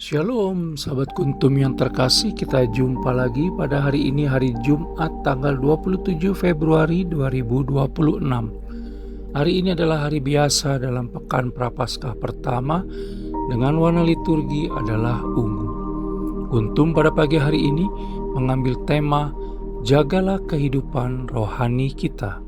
Shalom, sahabat Kuntum yang terkasih, kita jumpa lagi pada hari ini, hari Jumat tanggal 27 Februari 2026. Hari ini adalah hari biasa dalam pekan Prapaskah pertama dengan warna liturgi adalah ungu. Kuntum pada pagi hari ini mengambil tema Jagalah Kehidupan Rohani Kita.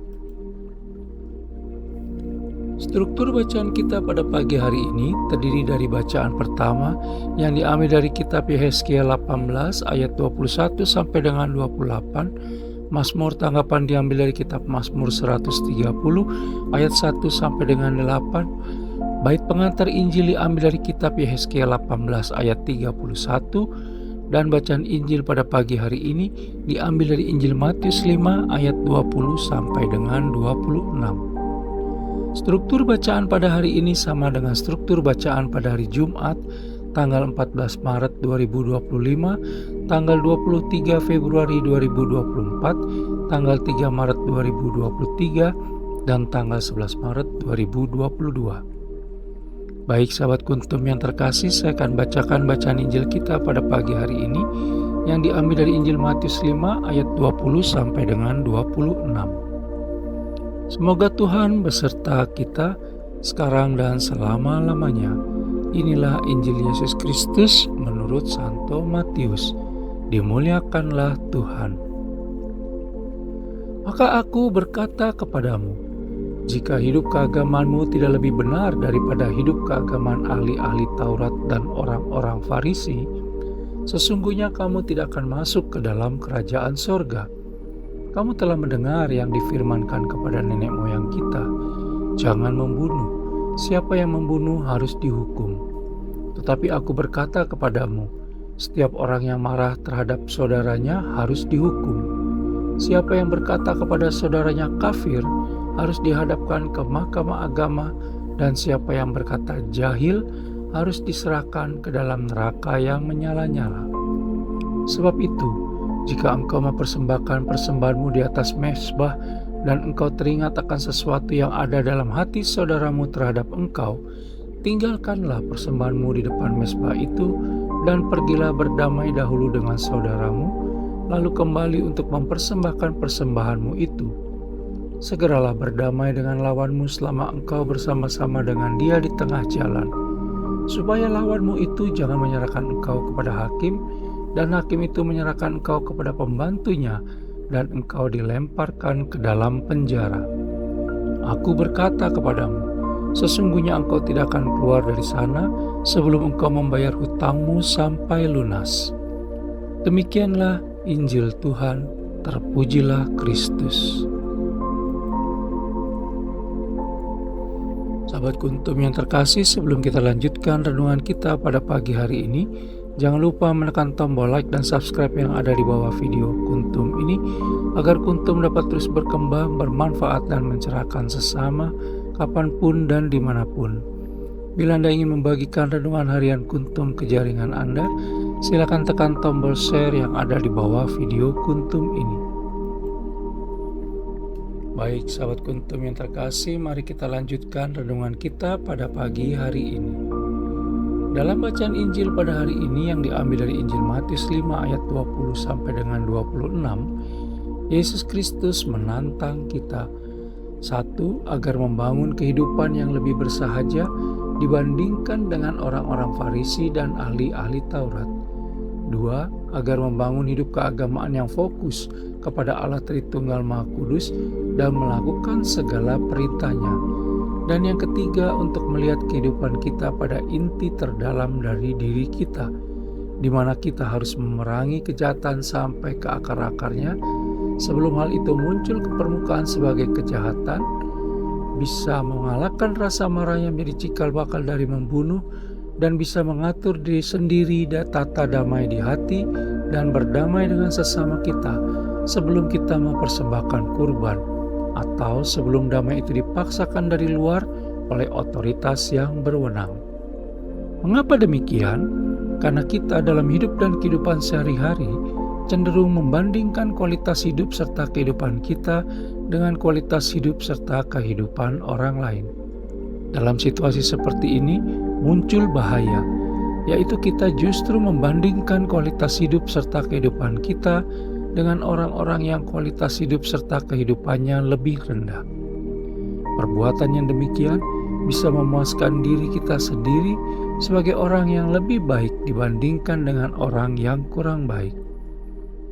Struktur bacaan kita pada pagi hari ini terdiri dari bacaan pertama yang diambil dari kitab Yehezkiel 18 ayat 21 sampai dengan 28, Mazmur tanggapan diambil dari kitab Mazmur 130 ayat 1 sampai dengan 8, bait pengantar Injil diambil dari kitab Yehezkiel 18 ayat 31, dan bacaan Injil pada pagi hari ini diambil dari Injil Matius 5 ayat 20 sampai dengan 26. Struktur bacaan pada hari ini sama dengan struktur bacaan pada hari Jumat, tanggal 14 Maret 2025, tanggal 23 Februari 2024, tanggal 3 Maret 2023, dan tanggal 11 Maret 2022. Baik sahabat Kuntum yang terkasih, saya akan bacakan bacaan Injil kita pada pagi hari ini yang diambil dari Injil Matius 5 ayat 20 sampai dengan 26. Semoga Tuhan beserta kita sekarang dan selama-lamanya. Inilah Injil Yesus Kristus menurut Santo Matius. Dimuliakanlah Tuhan. Maka aku berkata kepadamu, jika hidup keagamanmu tidak lebih benar daripada hidup keagamaan ahli-ahli Taurat dan orang-orang Farisi, sesungguhnya kamu tidak akan masuk ke dalam kerajaan sorga. Kamu telah mendengar yang difirmankan kepada nenek moyang kita, jangan membunuh. Siapa yang membunuh harus dihukum. Tetapi aku berkata kepadamu, setiap orang yang marah terhadap saudaranya harus dihukum. Siapa yang berkata kepada saudaranya kafir harus dihadapkan ke mahkamah agama, dan siapa yang berkata jahil harus diserahkan ke dalam neraka yang menyala-nyala. Sebab itu, jika engkau mempersembahkan persembahanmu di atas mezbah dan engkau teringat akan sesuatu yang ada dalam hati saudaramu terhadap engkau, tinggalkanlah persembahanmu di depan mezbah itu dan pergilah berdamai dahulu dengan saudaramu, lalu kembali untuk mempersembahkan persembahanmu itu. Segeralah berdamai dengan lawanmu selama engkau bersama-sama dengan dia di tengah jalan, supaya lawanmu itu jangan menyerahkan engkau kepada hakim, dan hakim itu menyerahkan engkau kepada pembantunya, dan engkau dilemparkan ke dalam penjara. Aku berkata kepadamu, sesungguhnya engkau tidak akan keluar dari sana sebelum engkau membayar hutangmu sampai lunas. Demikianlah Injil Tuhan, terpujilah Kristus. Sahabat Kuntum yang terkasih, sebelum kita lanjutkan renungan kita pada pagi hari ini, jangan lupa menekan tombol like dan subscribe yang ada di bawah video Kuntum ini, agar Kuntum dapat terus berkembang, bermanfaat, dan mencerahkan sesama, kapanpun dan dimanapun. Bila Anda ingin membagikan renungan harian Kuntum ke jaringan Anda, silakan tekan tombol share yang ada di bawah video Kuntum ini. Baik sahabat Kuntum yang terkasih, mari kita lanjutkan renungan kita pada pagi hari ini. Dalam bacaan Injil pada hari ini yang diambil dari Injil Matius 5 ayat 20 sampai dengan 26, Yesus Kristus menantang kita. 1. Agar membangun kehidupan yang lebih bersahaja dibandingkan dengan orang-orang Farisi dan ahli-ahli Taurat. 2. Agar membangun hidup keagamaan yang fokus kepada Allah Tritunggal Maha Kudus dan melakukan segala perintahnya. Dan yang ketiga, untuk melihat kehidupan kita pada inti terdalam dari diri kita, di mana kita harus memerangi kejahatan sampai ke akar-akarnya, sebelum hal itu muncul ke permukaan sebagai kejahatan, bisa mengalahkan rasa marah yang menjadi cikal bakal dari membunuh, dan bisa mengatur diri sendiri dan tata damai di hati, dan berdamai dengan sesama kita sebelum kita mempersembahkan kurban, atau sebelum damai itu dipaksakan dari luar oleh otoritas yang berwenang. Mengapa demikian? Karena kita dalam hidup dan kehidupan sehari-hari cenderung membandingkan kualitas hidup serta kehidupan kita dengan kualitas hidup serta kehidupan orang lain. Dalam situasi seperti ini muncul bahaya, yaitu kita justru membandingkan kualitas hidup serta kehidupan kita dengan orang-orang yang kualitas hidup serta kehidupannya lebih rendah. Perbuatan yang demikian bisa memuaskan diri kita sendiri sebagai orang yang lebih baik dibandingkan dengan orang yang kurang baik.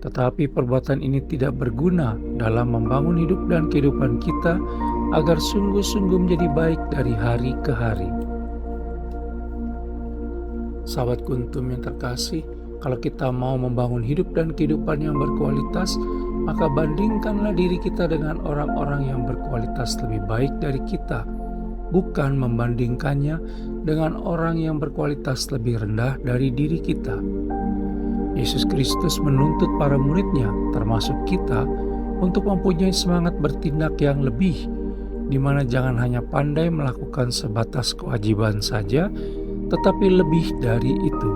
Tetapi perbuatan ini tidak berguna dalam membangun hidup dan kehidupan kita agar sungguh-sungguh menjadi baik dari hari ke hari. Sahabat Kuntum yang terkasih, kalau kita mau membangun hidup dan kehidupan yang berkualitas, maka bandingkanlah diri kita dengan orang-orang yang berkualitas lebih baik dari kita, bukan membandingkannya dengan orang yang berkualitas lebih rendah dari diri kita. Yesus Kristus menuntut para murid-Nya, termasuk kita, untuk mempunyai semangat bertindak yang lebih, di mana jangan hanya pandai melakukan sebatas kewajiban saja, tetapi lebih dari itu.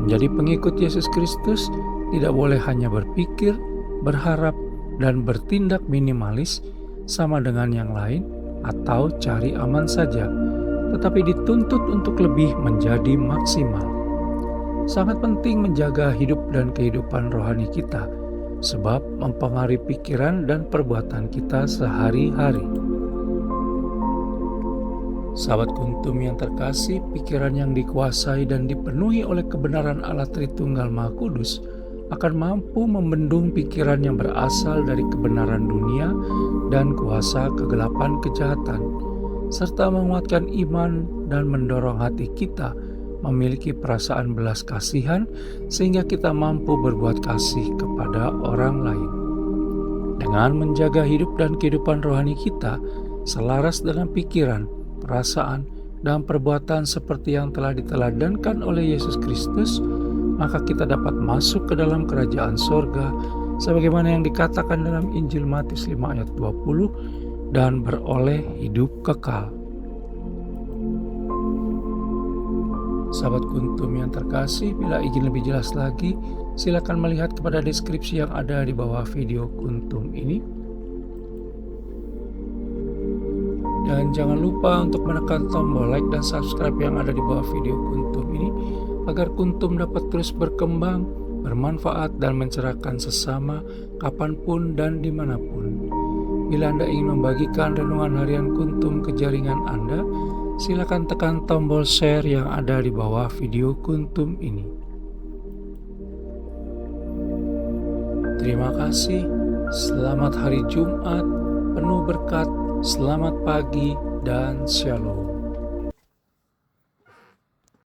Menjadi pengikut Yesus Kristus tidak boleh hanya berpikir, berharap, dan bertindak minimalis sama dengan yang lain atau cari aman saja, tetapi dituntut untuk lebih menjadi maksimal. Sangat penting menjaga hidup dan kehidupan rohani kita, sebab mempengaruhi pikiran dan perbuatan kita sehari-hari. Sahabat Kuntum yang terkasih, pikiran yang dikuasai dan dipenuhi oleh kebenaran Allah Tritunggal Maha Kudus akan mampu membendung pikiran yang berasal dari kebenaran dunia dan kuasa kegelapan kejahatan, serta menguatkan iman dan mendorong hati kita memiliki perasaan belas kasihan sehingga kita mampu berbuat kasih kepada orang lain. Dengan menjaga hidup dan kehidupan rohani kita selaras dengan pikiran, perasaan, dan perbuatan seperti yang telah diteladankan oleh Yesus Kristus, maka kita dapat masuk ke dalam kerajaan sorga sebagaimana yang dikatakan dalam Injil Matius 5 ayat 20 dan beroleh hidup kekal. Sahabat Kuntum yang terkasih, bila ingin lebih jelas lagi, silakan melihat kepada deskripsi yang ada di bawah video Kuntum ini. Dan jangan lupa untuk menekan tombol like dan subscribe yang ada di bawah video Kuntum ini, agar Kuntum dapat terus berkembang, bermanfaat, dan mencerahkan sesama kapanpun dan dimanapun. Bila Anda ingin membagikan renungan harian Kuntum ke jaringan Anda, silakan tekan tombol share yang ada di bawah video Kuntum ini. Terima kasih, selamat hari Jumat, penuh berkat, selamat pagi, dan shalom.